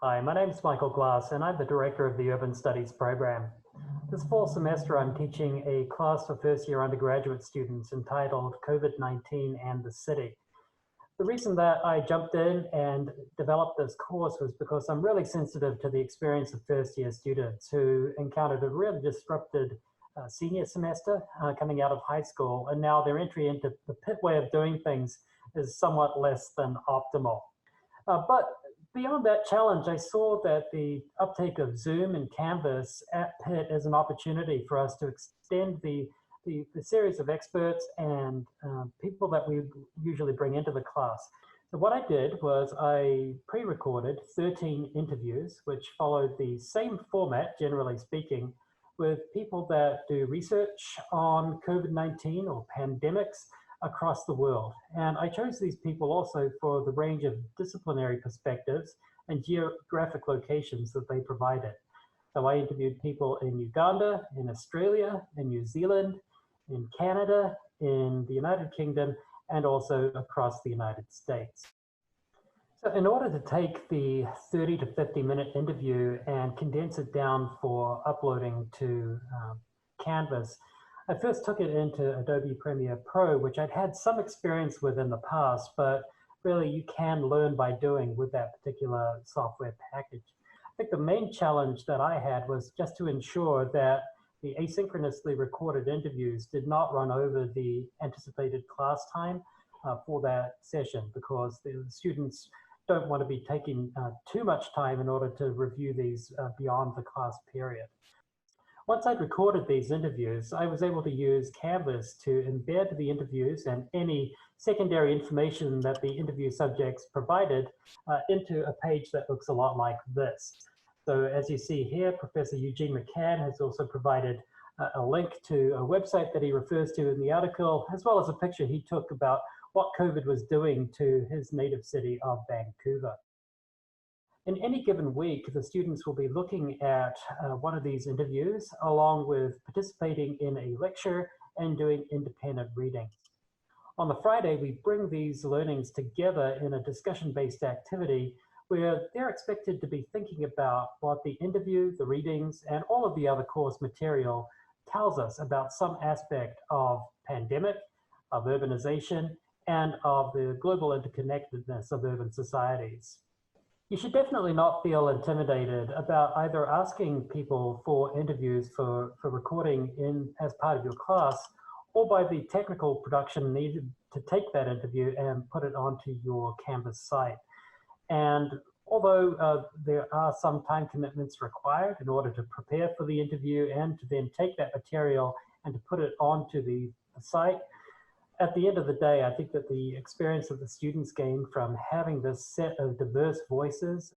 Hi, my name is Michael Glass, and I'm the Director of the Urban Studies program. This fall semester, I'm teaching a class for first-year undergraduate students entitled COVID-19 and the City. The reason that I jumped in and developed this course was because I'm really sensitive to the experience of first-year students who encountered a really disrupted senior semester coming out of high school, and now their entry into the Pitt way of doing things is somewhat less than optimal. But beyond that challenge, I saw that the uptake of Zoom and Canvas at Pitt is an opportunity for us to extend the series of experts and people that we usually bring into the class. So what I did was I pre-recorded 13 interviews, which followed the same format, generally speaking, with people that do research on COVID-19 or pandemics across the world. And I chose these people also for the range of disciplinary perspectives and geographic locations that they provided. So I interviewed people in Uganda, in Australia, in New Zealand, in Canada, in the United Kingdom, and also across the United States. So in order to take the 30 to 50-minute interview and condense it down for uploading to Canvas, I first took it into Adobe Premiere Pro, which I'd had some experience with in the past, but really you can learn by doing with that particular software package. I think the main challenge that I had was just to ensure that the asynchronously recorded interviews did not run over the anticipated class time for that session, because the students don't want to be taking too much time in order to review these beyond the class period. Once I'd recorded these interviews, I was able to use Canvas to embed the interviews and any secondary information that the interview subjects provided into a page that looks a lot like this. So as you see here, Professor Eugene McCann has also provided a link to a website that he refers to in the article, as well as a picture he took about what COVID was doing to his native city of Vancouver. In any given week, the students will be looking at one of these interviews, along with participating in a lecture and doing independent reading. On the Friday, we bring these learnings together in a discussion-based activity where they're expected to be thinking about what the interview, the readings, and all of the other course material tells us about some aspect of pandemic, of urbanization, and of the global interconnectedness of urban societies. You should definitely not feel intimidated about either asking people for interviews for recording as part of your class, or by the technical production needed to take that interview and put it onto your Canvas site. And although there are some time commitments required in order to prepare for the interview and to then take that material and to put it onto the site, at the end of the day, I think that the experience that the students gain from having this set of diverse voices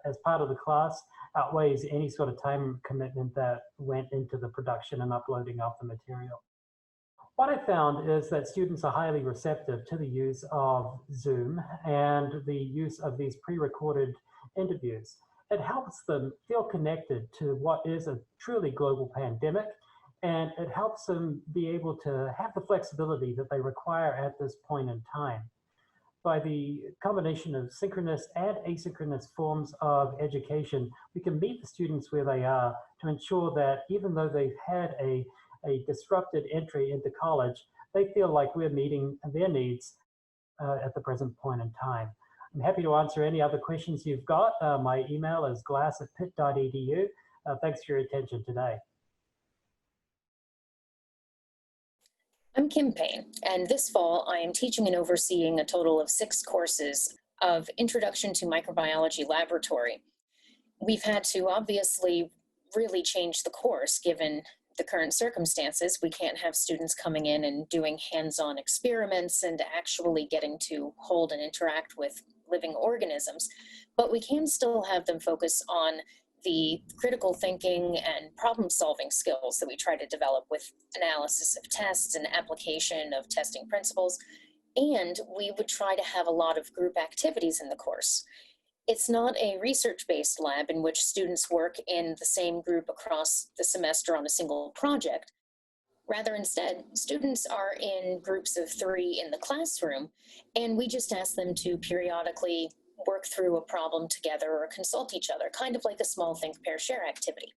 as part of the class outweighs any sort of time commitment that went into the production and uploading of the material. What I found is that students are highly receptive to the use of Zoom and the use of these pre-recorded interviews. It helps them feel connected to what is a truly global pandemic, and it helps them be able to have the flexibility that they require at this point in time. By the combination of synchronous and asynchronous forms of education, we can meet the students where they are to ensure that even though they've had a disrupted entry into college, they feel like we're meeting their needs at the present point in time. I'm happy to answer any other questions you've got. My email is glass@pitt.edu. Thanks for your attention today. I'm Kim Payne, and this fall I am teaching and overseeing a total of 6 courses of Introduction to Microbiology Laboratory. We've had to obviously really change the course given the current circumstances. We can't have students coming in and doing hands-on experiments and actually getting to hold and interact with living organisms, but we can still have them focus on the critical thinking and problem-solving skills that we try to develop with analysis of tests and application of testing principles. And we would try to have a lot of group activities in the course. It's not a research-based lab in which students work in the same group across the semester on a single project. Rather, instead, students are in groups of 3 in the classroom, and we just ask them to periodically work through a problem together or consult each other, kind of like a small think, pair, share activity.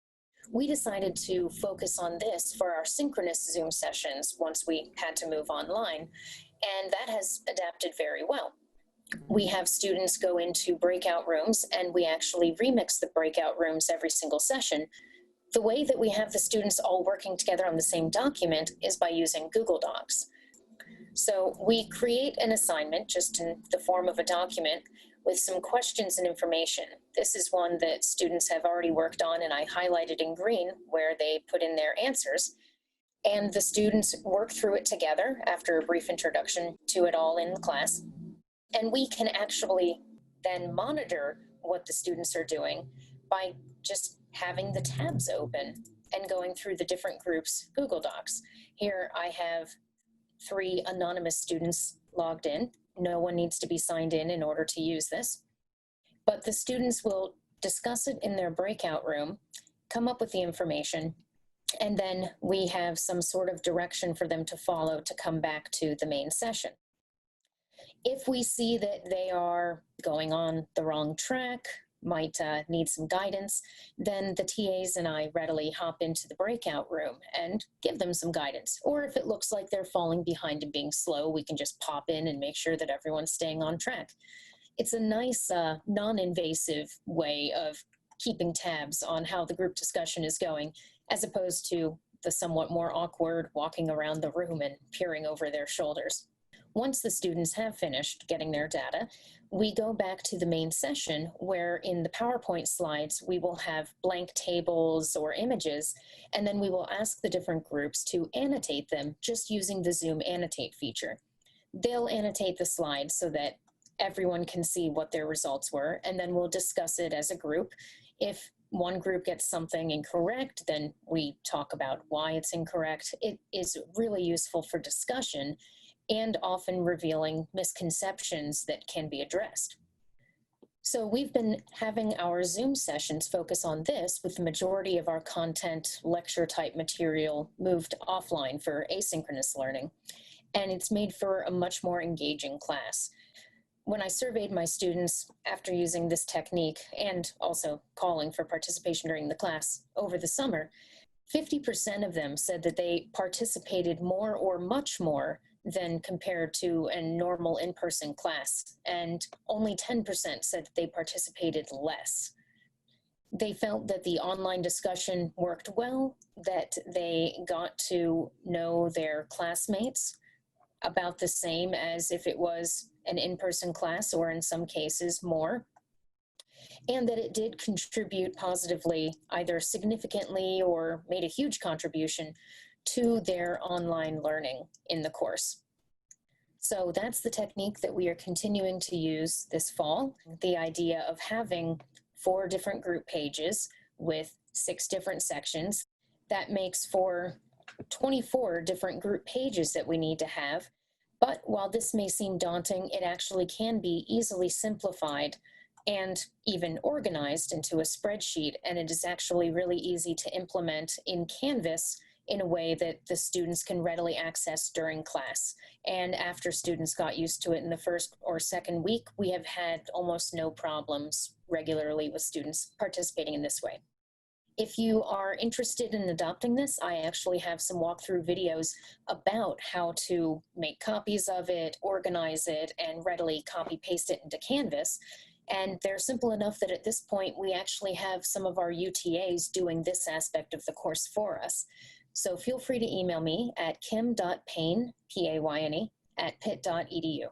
We decided to focus on this for our synchronous Zoom sessions once we had to move online, and that has adapted very well. We have students go into breakout rooms, and we actually remix the breakout rooms every single session. The way that we have the students all working together on the same document is by using Google Docs. So we create an assignment just in the form of a document with some questions and information. This is one that students have already worked on, and I highlighted in green where they put in their answers. And the students work through it together after a brief introduction to it all in the class. And we can actually then monitor what the students are doing by just having the tabs open and going through the different groups' Google Docs. Here I have 3 anonymous students logged in. No one needs to be signed in order to use this. But the students will discuss it in their breakout room, come up with the information, and then we have some sort of direction for them to follow to come back to the main session. If we see that they are going on the wrong track, might need some guidance, then the TAs and I readily hop into the breakout room and give them some guidance. Or if it looks like they're falling behind and being slow, we can just pop in and make sure that everyone's staying on track. It's a nice, non-invasive way of keeping tabs on how the group discussion is going, as opposed to the somewhat more awkward walking around the room and peering over their shoulders. Once the students have finished getting their data, we go back to the main session where in the PowerPoint slides, we will have blank tables or images, and then we will ask the different groups to annotate them just using the Zoom annotate feature. They'll annotate the slides so that everyone can see what their results were, and then we'll discuss it as a group. If one group gets something incorrect, then we talk about why it's incorrect. It is really useful for discussion and often revealing misconceptions that can be addressed. So we've been having our Zoom sessions focus on this, with the majority of our content, lecture type material moved offline for asynchronous learning. And it's made for a much more engaging class. When I surveyed my students after using this technique and also calling for participation during the class over the summer, 50% of them said that they participated more or much more than compared to a normal in-person class, and only 10% said that they participated less. They felt that the online discussion worked well, that they got to know their classmates about the same as if it was an in-person class, or in some cases more, and that it did contribute positively, either significantly or made a huge contribution to their online learning in the course. So that's the technique that we are continuing to use this fall. The idea of having 4 different group pages with 6 different sections, that makes for 24 different group pages that we need to have. But while this may seem daunting, it actually can be easily simplified and even organized into a spreadsheet, and it is actually really easy to implement in Canvas in a way that the students can readily access during class. And after students got used to it in the first or second week, we have had almost no problems regularly with students participating in this way. If you are interested in adopting this, I actually have some walkthrough videos about how to make copies of it, organize it, and readily copy paste it into Canvas. And they're simple enough that at this point, we actually have some of our UTAs doing this aspect of the course for us. So feel free to email me at kim.payne, P-A-Y-N-E, @pitt.edu.